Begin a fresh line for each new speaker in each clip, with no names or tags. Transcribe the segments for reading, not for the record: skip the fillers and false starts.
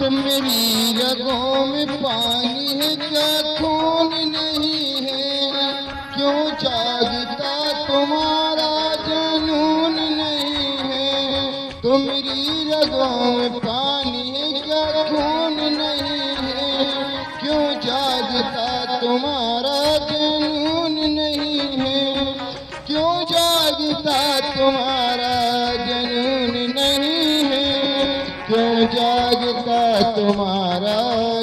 मेरी रगों में पानी है क्या खून नहीं है, क्यों जागता तुम्हारा जुनून नहीं है। तो मेरी रगों में पानी है क्या खून नहीं है, क्यों जागता तुम्हारा जुनून नहीं है, क्यों जागता तुम्हारा जुनून नहीं है, क्यों जागता तुम्हारा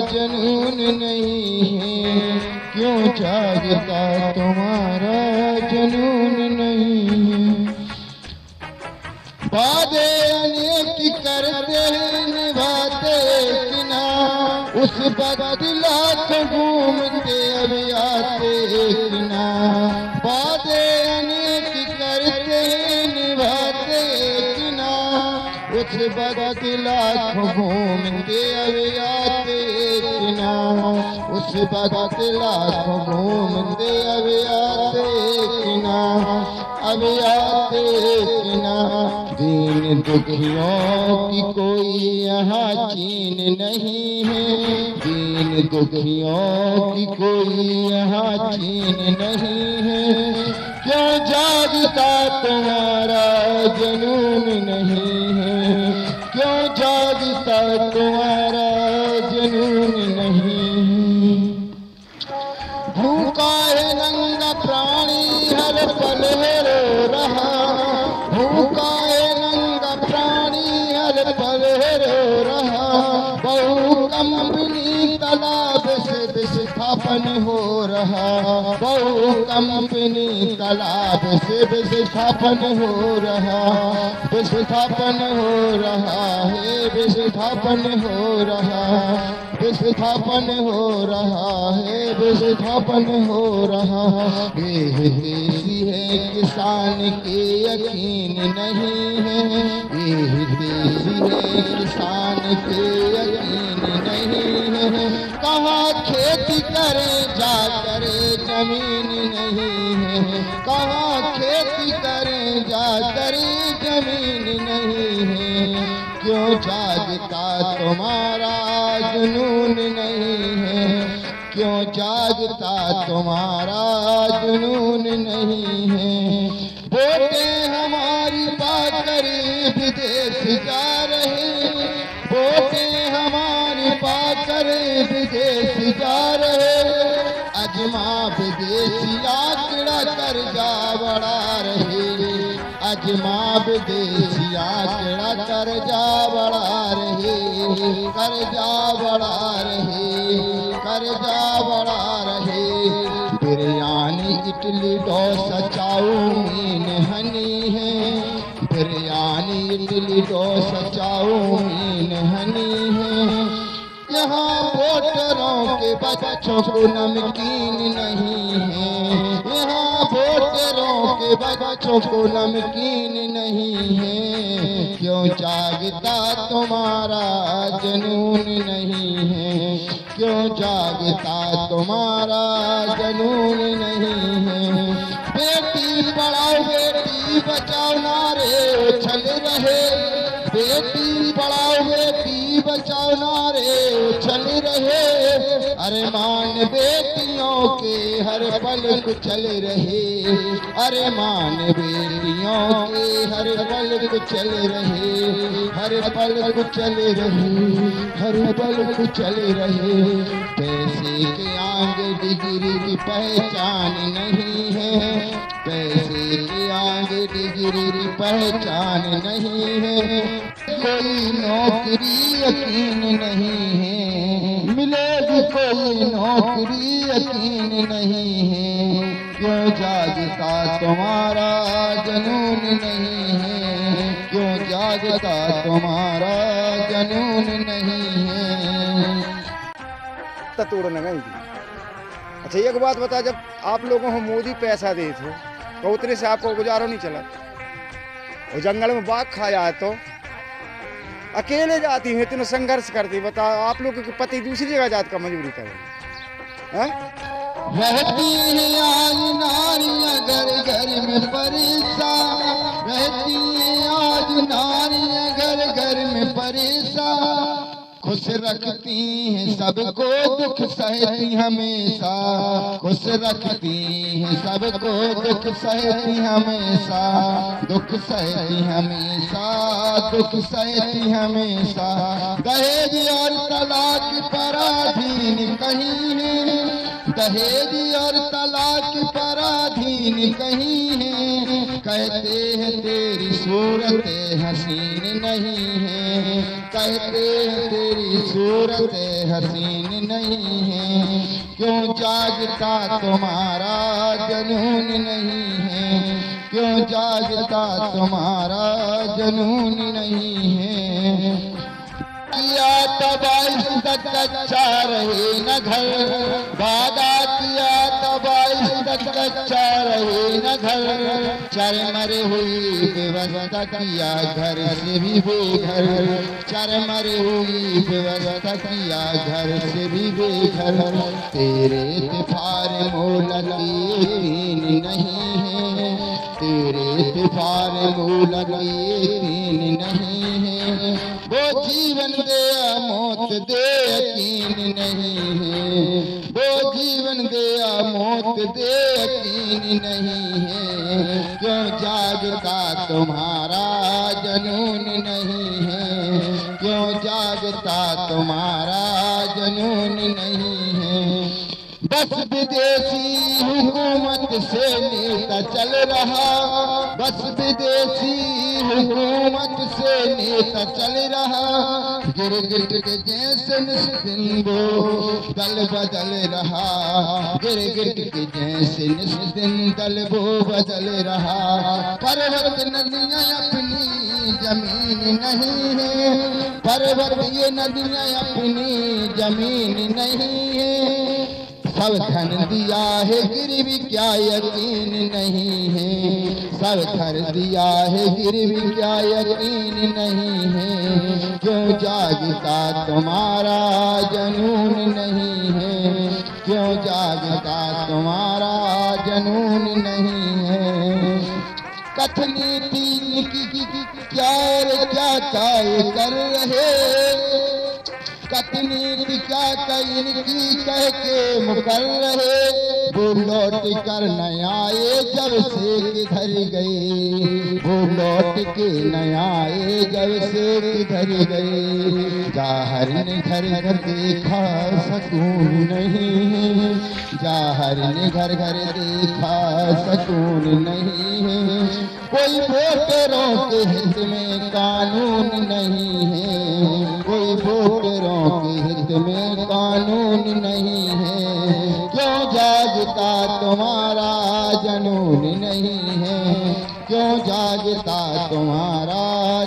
जुनून नहीं है, क्यों जागता तुम्हारा जुनून नहीं है। वादे अनेक करते हैं निभाते कि ना, उस वक्त लाख घूमते अभी आते कि ना। वादे अनेक करते हैं निभाते कि ना, उस वक्त लाख घूमते अभी आते कि ना, उस वक्त लाख घूमते अभी आते कि ना, अभी आते कि ना। दीन दुखियों की कोई यहाँ चीन नहीं है, दीन दुखियों की कोई यहाँ चीन नहीं है, क्यों जागता तुम्हारा जुनून नहीं है, क्यों जागता तुम्हारा जुनून नहीं है। भूखा है नंगा प्राणी हर पल रो रहा, भूखा है नंगा प्राणी हर पल रो रहा। बहु कंपनी तालाब से विस्थापन हो रहा, बहु कंपनी तालाब से विस्थापन हो रहा, विस्थापन हो रहा है, विस्थापन हो रहा, विस्थापन हो रहा है, विस्थापन हो रहा। ये देशी है किसान के यकीन नहीं है, ये देशी है किसान के यकीन नहीं है। कहाँ खेती करे जा करे जमीन नहीं है, कहाँ खेती करे जा करे जमीन नहीं है, क्यों जागता तुम्हारा जुनून नहीं है, क्यों जागता तुम्हारा जुनून नहीं है। वोटें हमारी पाकर विदेश जा रहे, वोटें हमारी पाकर विदेश जा रहे। अजमा विदेशी आंकड़ा कर्जा बढ़ा रहे, अजमा विदेशी आंकड़ा कर्जा बढ़ा रहे, कर्जा बढ़ा रहे, कर्जा बढ़ा रहे। बिरयानी इडली डोसा चाउमीन हनी है, बिरयानी इडली डोसा चाउमीन हनी है। यहाँ वोटरों के बच्चों को नमकीन नहीं है, यहाँ वोटरों के बच्चों को नमकीन नहीं है, क्यों जागता तुम्हारा जुनून नहीं है, क्यों जागता तुम्हारा जुनून नहीं है। बेटी पढ़ाओ बेटी बचाओ नारे उछल रहे, बेटी पढ़ाओ बेटी बचाओ नारे उछल रहे। अरे मान बेटियों के हर पल कुचल रहे, अरे मान बेटियों के हर पल कुचल रहे, हर पल कुचल रहे, हर पल कुचल रहे। पैसे के आगे डिग्री की पहचान नहीं है, पैसे के आगे डिग्री की पहचान नहीं है। कोई नौकरी यकीन नहीं है, मिलेगी कोई नौकरी यकीन नहीं है, क्यों जागता तुम्हारा जुनून नहीं है, क्यों जागता तुम्हारा जुनून नहीं है।
तोड़ने गई थी। अच्छा एक बात बता, जब आप लोगों को मोदी पैसा दे थे तो उतने से आपको गुजारा नहीं चला, और जंगल में बाघ खाया है तो अकेले जाती हूँ, इतना संघर्ष करती। बताओ आप लोग के पति दूसरी जगह जात का मजबूरी करे
रहती है आज नारियां घर घर में परेशान, रहती है आज नारियां घर घर में परेशान। खुश रखती हैं सबको, दुख सहती हमेशा, खुश रखती हैं सबको, दुख सहती हमेशा, दुख सहती हमेशा, दुख सहती हमेशा। दहेज और तलाक पराधीन कहीं है, दहेज और तलाक पराधीन कहीं है, कहते हैं तेरी सूरत हसीन नहीं है, कहते हैं तेरी सूरत हसीन नहीं है, क्यों जागता तुम्हारा जनून नहीं है, क्यों जागता तुम्हारा जनून नहीं है। किया तबाही तक कच्चा रहे न घर, वादा किया तबाही तक कच्चा रहे न घर, चरमर हुई व्यवस्था किया घर से भी बेघर, चरमर हुई व्यवस्था किया घर से भी बेघर। तेरे तिफार मोलक यकीन नहीं है, तेरे तिफार मोलक यकीन नहीं है, वो जीवन दे मौत दे यकीन नहीं है, वो जीवन दे मौत दे यकीन नहीं है, क्यों जागता तुम्हारा जनून नहीं है, क्यों जागता तुम्हारा जनून नहीं है। बस विदेशी हुकूमत से नेता चल रहा, बस विदेशी हुकूमत से नेता चल रहा, गिरगिट के जैसे निस्दिन वो दल बदल रहा, गिरगिट के जैसे निस्दिन दल वो बदल रहा। पर्वत नदियाँ अपनी जमीन नहीं है, पर्वत ये नदियाँ अपनी जमीन नहीं है, सब धन दिया है गिरवी क्या यकीन नहीं है, सब धन दिया है गिरवी क्या यकीन नहीं है, क्यों जागता तुम्हारा जनून नहीं है, क्यों जागता तुम्हारा जनून नहीं है। कथनी तीन की क्या क्या कर रहे, कतनी क्या इनकी कह के मुकर रहे, वो लौट कर न आए जब से किधर गए, वो लौट के न आए जब से किधर गए। जाहर ने घर घर देखा सकून नहीं है, जाहर ने घर घर देखा सकून नहीं है, कोई वोटरों के हित में कानून नहीं है, कोई वोटरों के हित में कानून नहीं है, क्यों जागता तुम्हारा जनून नहीं है, क्यों जागता तुम्हारा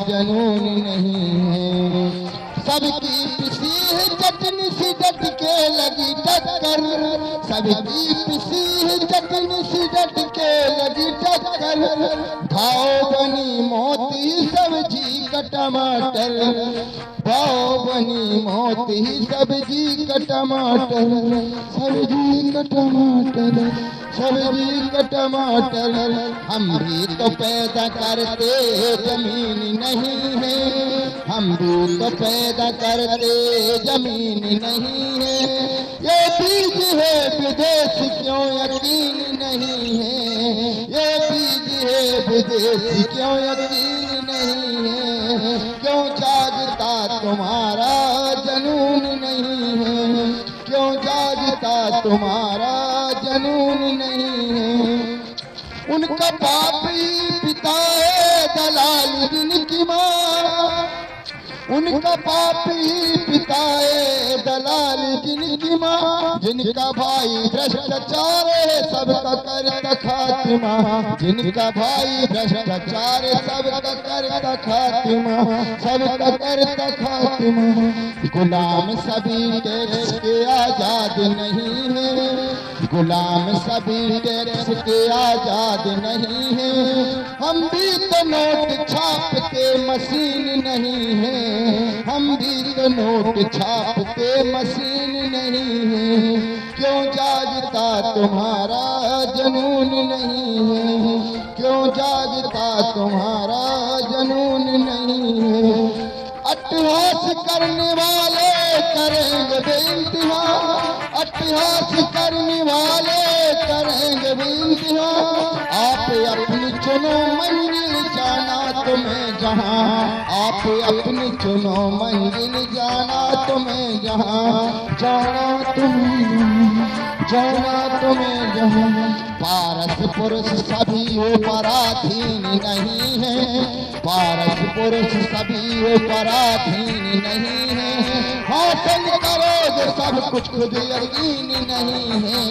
जनून नहीं है। सबकी पिसी है चटनी सी डट के लगी टक्कर, सबकी पिसी है चटनी सी डट के लगी टक्कर, भाव बनी मौत ही सब्जी का टमाटर, भाव बनी मौत ही सब्जी का टमाटर, सब्जी का टमाटर, सब्जी का टमाटर। हम भी तो पैदा करते जमीन नहीं है, हम भी तो पैदा करते जमीन नहीं है, ये बीज है विदेश क्यों यकीन नहीं है, ये बीज है विदेश क्यों यकीन नहीं है, क्यों जागता तुम्हारा जनून नहीं है, क्यों जागता तुम्हारा जनून नहीं है। उनका बाप ही पिता है दलाल जिनकी माँ, उनका बाप ही पिता है दलाल जिनकी माँ, जिनका भाई भ्रष्टाचार है सबका करता खात्मा, जिनका भाई भ्रष्टाचार है सबका करता खात्मा, सबका करता खात्मा। गुलाम सभी टैक्स के आजाद नहीं है, गुलाम सभी टैक्स के आजाद नहीं है, हम भी तो नोट छापते मशीन नहीं है, हम भी तो नोट छापते मशीन नहीं है, क्यों जागता तुम्हारा जनून नहीं है, क्यों जागता तुम्हारा जनून नहीं है। अट्टहास करने वाले करेंगे बेइंतहा, अट्टहास करने वाले करेंगे बेइंतहा। आप अपनी चुनो मंजिल जाना तुम्हें जहां, आप अपनी चुनो मंजिल जाना तुम्हें जहां, जाना तुम्हें जहां। पारस पुरुष सभी हो पराधीन नहीं है, पारस पुरुष सभी हो पराधीन नहीं है। हासिल करो जो सब कुछ खुद यकीन नहीं है,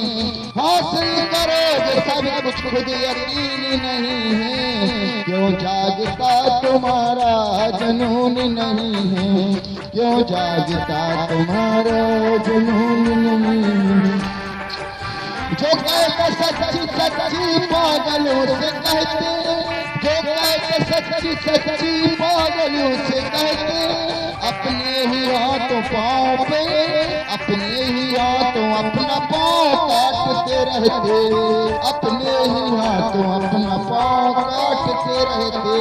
हासिल करो जो सब कुछ खुद यकीन नहीं है। क्यों जागता तुम्हारा जुनून नहीं है, क्यों जागता तुम्हारा जुनून नहीं है। जो कहते सच्ची सच्ची पागलों से कहते, जो कहते सच्ची सच्ची पागलों से कहते, अपने ही हाथों पाँव पे, अपने ही हाथों अपना पाँव काटते रहते, अपने ही हाथों अपना पाँव काटते रहते।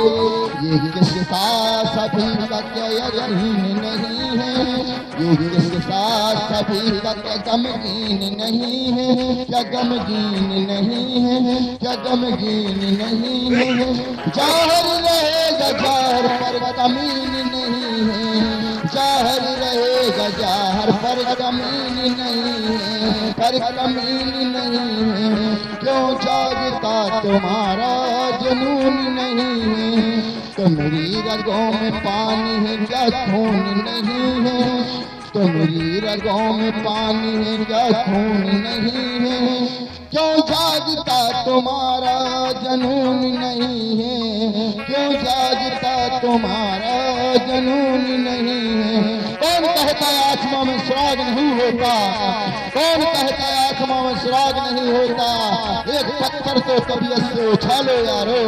ये किसका सभी का क्या यकीन नहीं है, ये किसका सभी का क्या गमगीन नहीं है, क्या गमगीन नहीं है, क्या गमगीन नहीं है। जाहिर रहेगा जाहिर पर कमीन नहीं है, जाहिर रहेगा जाहिर पर कमीन नहीं है, पर कमीन नहीं है। क्यों जागता तुम्हारा जुनून नहीं है, तुम्हारी रगों में पानी है क्या खून नहीं है, तुम्हारी रगों में पानी है क्या खून नहीं है। क्यों जागता तुम्हारा जुनून नहीं है, क्यों जागता तुम्हारा जुनून नहीं है। कौन कहता है आत्मा में सुराग नहीं होता, कौन कहता है आत्मा में सुराग नहीं होता। एक पत्थर तो तबीयत से उछालो यारो,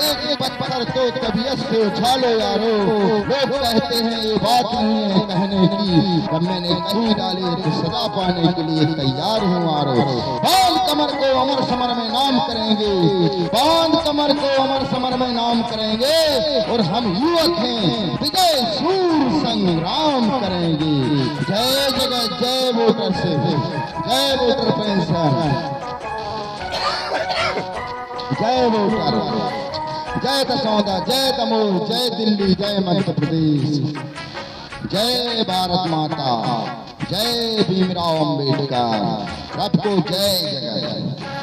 एक पत्थर तो तबीयत से उछालो यारो। लोग कहते हैं ये बात नहीं है कहने की, तब मैंने कहीं डाले तो सजा पाने के लिए तैयार हूँ आरो। बांध कमर को अमर समर में नाम करेंगे, बांध कमर को अमर समर में नाम करेंगे, और हम युवक हैं विजय सूर संग्राम करेंगे। जय जगत जय वोटर से, जय वोटर पेंशन, जय वोटर, जय दसौदा, जय दमोह, जय दिल्ली, जय मध्य प्रदेश, जय भारत माता, जय भीमराव अम्बेडकर। सबको जय जगत।